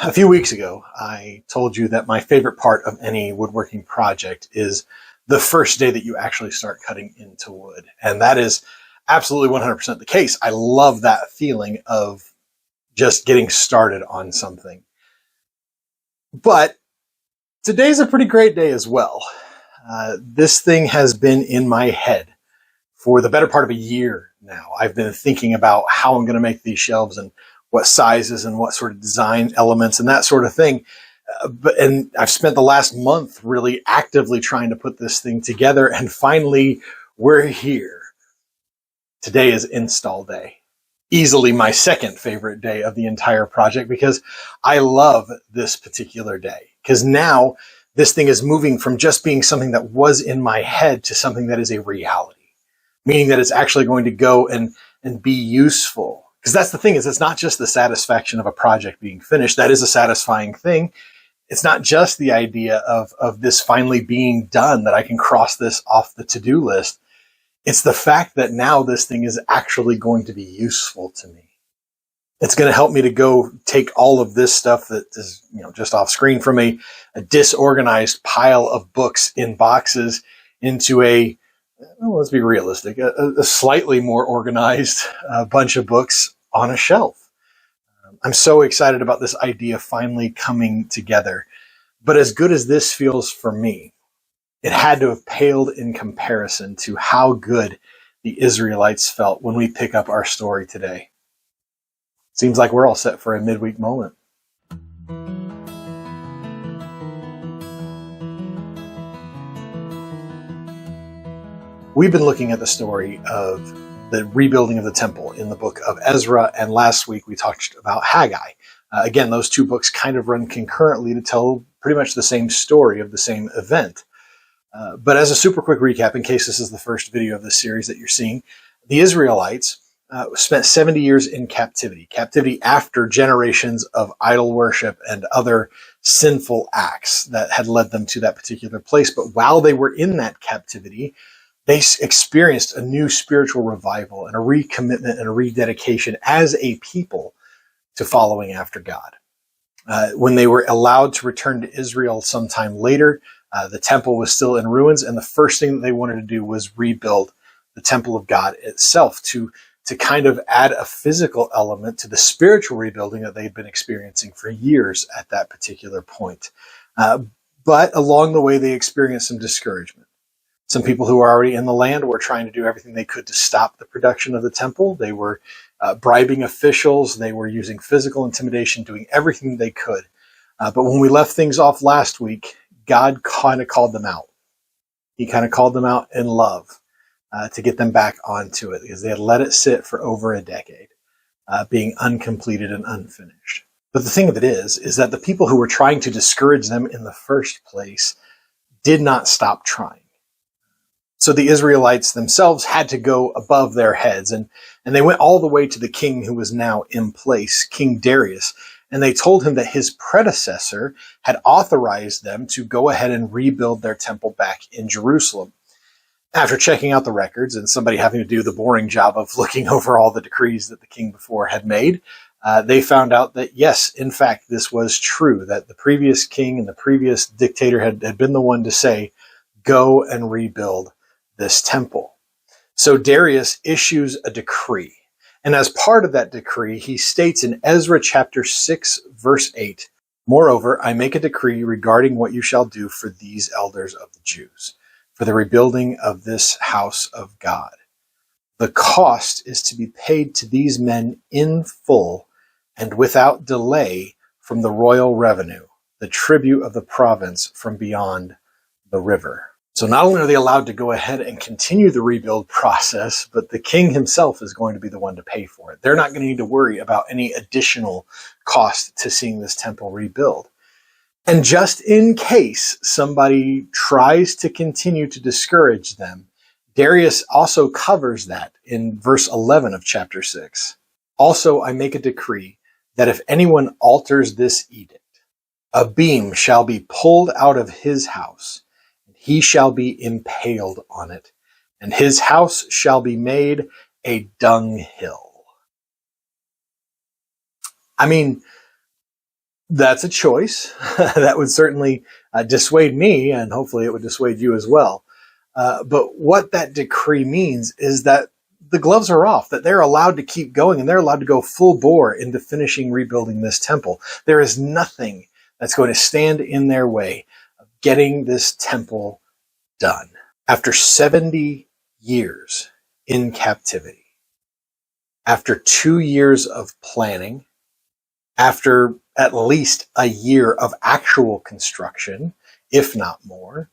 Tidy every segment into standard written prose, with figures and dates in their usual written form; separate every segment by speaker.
Speaker 1: A few weeks ago, I told you that my favorite part of any woodworking project is the first day that you actually start cutting into wood. And that is absolutely 100% the case. I love that feeling of just getting started on something. But today's a pretty great day as well. This thing has been in my head for the better part of a year now. I've been thinking about how I'm going to make these shelves and what sizes and what sort of design elements and that sort of thing. And I've spent the last month really actively trying to put this thing together. And finally, we're here. Today is install day. Easily my second favorite day of the entire project because I love this particular day. Because now this thing is moving from just being something that was in my head to something that is a reality. Meaning that it's actually going to go and be useful. Because that's the thing, is it's not just the satisfaction of a project being finished. That is a satisfying thing. It's not just the idea of this finally being done, that I can cross this off the to-do list. It's the fact that now this thing is actually going to be useful to me. It's going to help me to go take all of this stuff that is, just off screen from a disorganized pile of books in boxes into let's be realistic, a slightly more organized bunch of books on a shelf. I'm so excited about this idea finally coming together. But as good as this feels for me, it had to have paled in comparison to how good the Israelites felt when we pick up our story today. Seems like we're all set for a midweek moment. We've been looking at the story of the rebuilding of the temple in the book of Ezra, and last week we talked about Haggai. Again, those two books kind of run concurrently to tell pretty much the same story of the same event. But as a super quick recap, in case this is the first video of this series that you're seeing, the Israelites spent 70 years in captivity after generations of idol worship and other sinful acts that had led them to that particular place. But while they were in that captivity, they experienced a new spiritual revival and a recommitment and a rededication as a people to following after God. When they were allowed to return to Israel sometime later, the temple was still in ruins, and the first thing that they wanted to do was rebuild the temple of God itself to kind of add a physical element to the spiritual rebuilding that they'd been experiencing for years at that particular point. But along the way, they experienced some discouragement. Some people who were already in the land were trying to do everything they could to stop the production of the temple. They were bribing officials. They were using physical intimidation, doing everything they could. But when we left things off last week, God kind of called them out. He kind of called them out in love to get them back onto it, because they had let it sit for over a decade, being uncompleted and unfinished. But the thing of it is that the people who were trying to discourage them in the first place did not stop trying. So the Israelites themselves had to go above their heads, and they went all the way to the king who was now in place, King Darius, and they told him that his predecessor had authorized them to go ahead and rebuild their temple back in Jerusalem. After checking out the records and somebody having to do the boring job of looking over all the decrees that the king before had made, they found out that yes, in fact, this was true, that the previous king and the previous dictator had been the one to say, go and rebuild this temple. So Darius issues a decree. And as part of that decree, he states in Ezra chapter 6, verse 8, moreover, I make a decree regarding what you shall do for these elders of the Jews, for the rebuilding of this house of God. The cost is to be paid to these men in full and without delay from the royal revenue, the tribute of the province from beyond the river. So not only are they allowed to go ahead and continue the rebuild process, but the king himself is going to be the one to pay for it. They're not going to need to worry about any additional cost to seeing this temple rebuild. And just in case somebody tries to continue to discourage them, Darius also covers that in verse 11 of chapter 6. Also, I make a decree that if anyone alters this edict, a beam shall be pulled out of his house, he shall be impaled on it, and his house shall be made a dunghill. I mean, That's a choice. That would certainly dissuade me, and hopefully it would dissuade you as well. But what that decree means is that the gloves are off, that they're allowed to keep going, and they're allowed to go full bore into finishing rebuilding this temple. There is nothing that's going to stand in their way of getting this temple done. After 70 years in captivity, after 2 years of planning, after at least a year of actual construction, if not more,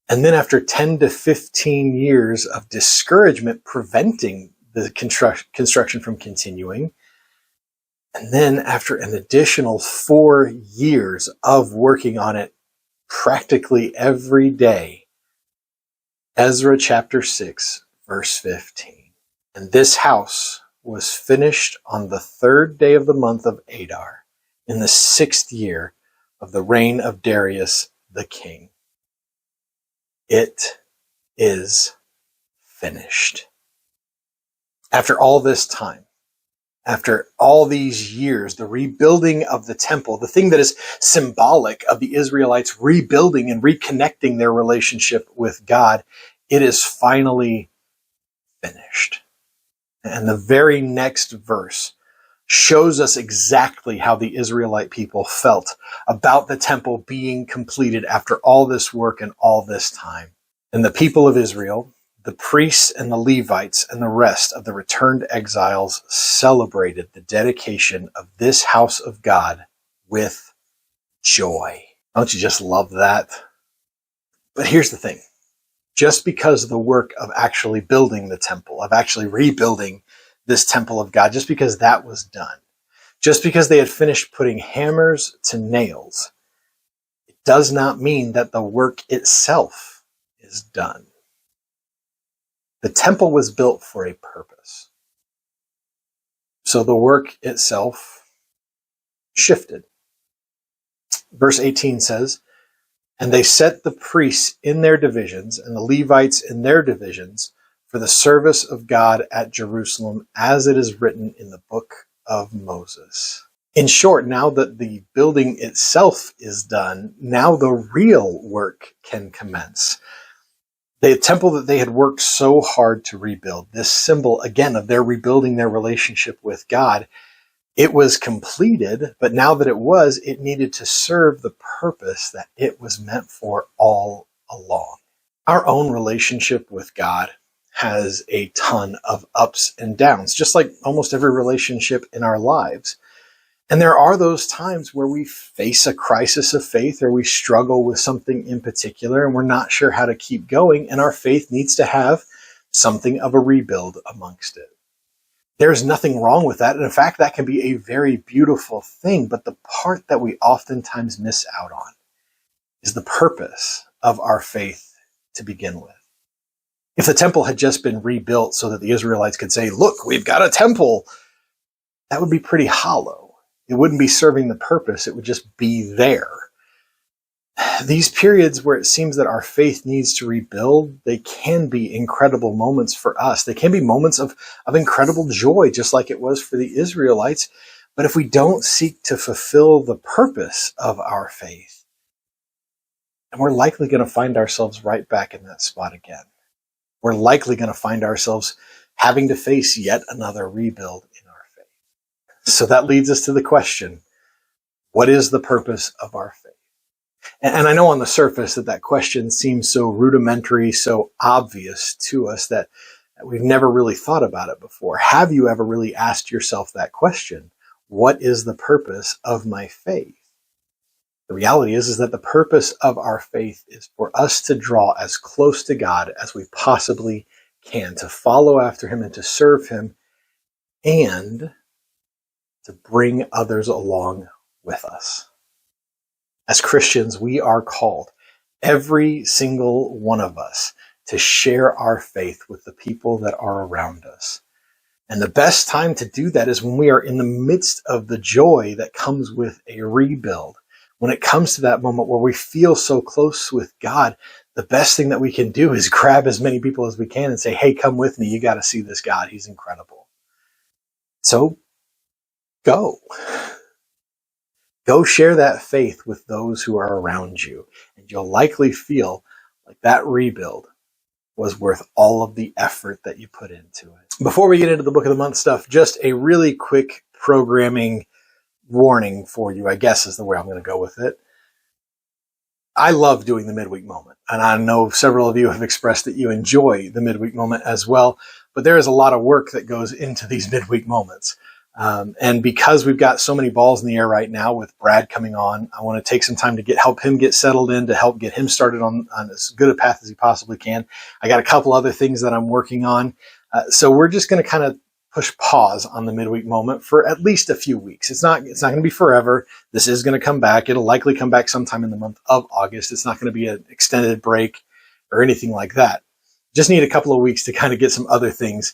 Speaker 1: and then after 10 to 15 years of discouragement preventing the construction from continuing, and then after an additional 4 years of working on it practically every day, Ezra chapter 6, verse 15. And this house was finished on the 3rd day of the month of Adar, in the 6th year of the reign of Darius the king. It is finished. After all this time, after all these years, the rebuilding of the temple, the thing that is symbolic of the Israelites rebuilding and reconnecting their relationship with God, it is finally finished. And the very next verse shows us exactly how the Israelite people felt about the temple being completed after all this work and all this time. And the people of Israel, the priests and the Levites and the rest of the returned exiles celebrated the dedication of this house of God with joy. Don't you just love that? But here's the thing. Just because the work of actually building the temple, of actually rebuilding this temple of God, just because that was done, just because they had finished putting hammers to nails, it does not mean that the work itself is done. The temple was built for a purpose. So the work itself shifted. Verse 18 says, "And they set the priests in their divisions and the Levites in their divisions for the service of God at Jerusalem, as it is written in the book of Moses." In short, now that the building itself is done, now the real work can commence. The temple that they had worked so hard to rebuild, this symbol, again, of their rebuilding their relationship with God, it was completed, but now that it needed to serve the purpose that it was meant for all along. Our own relationship with God has a ton of ups and downs, just like almost every relationship in our lives. And there are those times where we face a crisis of faith or we struggle with something in particular and we're not sure how to keep going, and our faith needs to have something of a rebuild amongst it. There's nothing wrong with that. And in fact, that can be a very beautiful thing. But the part that we oftentimes miss out on is the purpose of our faith to begin with. If the temple had just been rebuilt so that the Israelites could say, "Look, we've got a temple," that would be pretty hollow. It wouldn't be serving the purpose. It would just be there. These periods where it seems that our faith needs to rebuild, they can be incredible moments for us. They can be moments of incredible joy, just like it was for the Israelites. But if we don't seek to fulfill the purpose of our faith, then we're likely going to find ourselves right back in that spot again. We're likely going to find ourselves having to face yet another rebuild in our faith. So that leads us to the question, what is the purpose of our faith? And I know on the surface that question seems so rudimentary, so obvious to us that we've never really thought about it before. Have you ever really asked yourself that question? What is the purpose of my faith? The reality is that the purpose of our faith is for us to draw as close to God as we possibly can, to follow after Him and to serve Him, and to bring others along with us. As Christians, we are called, every single one of us, to share our faith with the people that are around us. And the best time to do that is when we are in the midst of the joy that comes with a rebuild. When it comes to that moment where we feel so close with God, the best thing that we can do is grab as many people as we can and say, "Hey, come with me. You got to see this God. He's incredible." So go. Go share that faith with those who are around you, and you'll likely feel like that rebuild was worth all of the effort that you put into it. Before we get into the book of the month stuff, just a really quick programming warning for you, I guess is the way I'm going to go with it. I love doing the midweek moment, and I know several of you have expressed that you enjoy the midweek moment as well, but there is a lot of work that goes into these midweek moments. And because we've got so many balls in the air right now with Brad coming on, I want to take some time to help him get settled in, to help get him started on as good a path as he possibly can. I got a couple other things that I'm working on. So we're just going to kind of push pause on the midweek moment for at least a few weeks. It's not going to be forever. This is going to come back. It'll likely come back sometime in the month of August. It's not going to be an extended break or anything like that. Just need a couple of weeks to kind of get some other things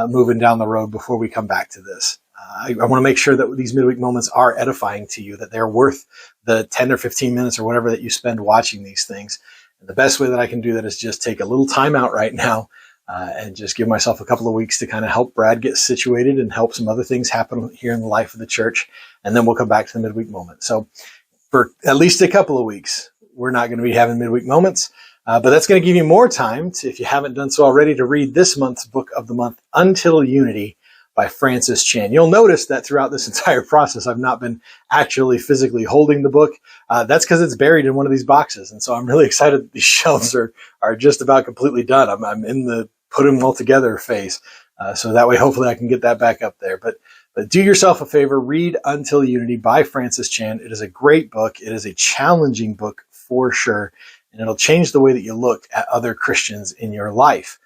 Speaker 1: moving down the road before we come back to this. I want to make sure that these midweek moments are edifying to you, that they're worth the 10 or 15 minutes or whatever that you spend watching these things. And the best way that I can do that is just take a little time out right now and just give myself a couple of weeks to kind of help Brad get situated and help some other things happen here in the life of the church. And then we'll come back to the midweek moment. So for at least a couple of weeks, we're not going to be having midweek moments. But that's going to give you more time to, if you haven't done so already, to read this month's book of the month, Until Unity by Francis Chan. You'll notice that throughout this entire process, I've not been actually physically holding the book. That's because it's buried in one of these boxes. And so I'm really excited that these shelves are just about completely done. I'm in the put them all together phase. So that way, hopefully I can get that back up there. But do yourself a favor, read Until Unity by Francis Chan. It is a great book. It is a challenging book for sure. And it'll change the way that you look at other Christians in your life.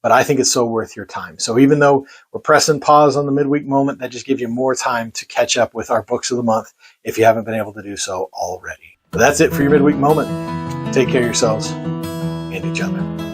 Speaker 1: But I think it's so worth your time. So even though we're pressing pause on the midweek moment, that just gives you more time to catch up with our books of the month if you haven't been able to do so already. But that's it for your midweek moment. Take care of yourselves and each other.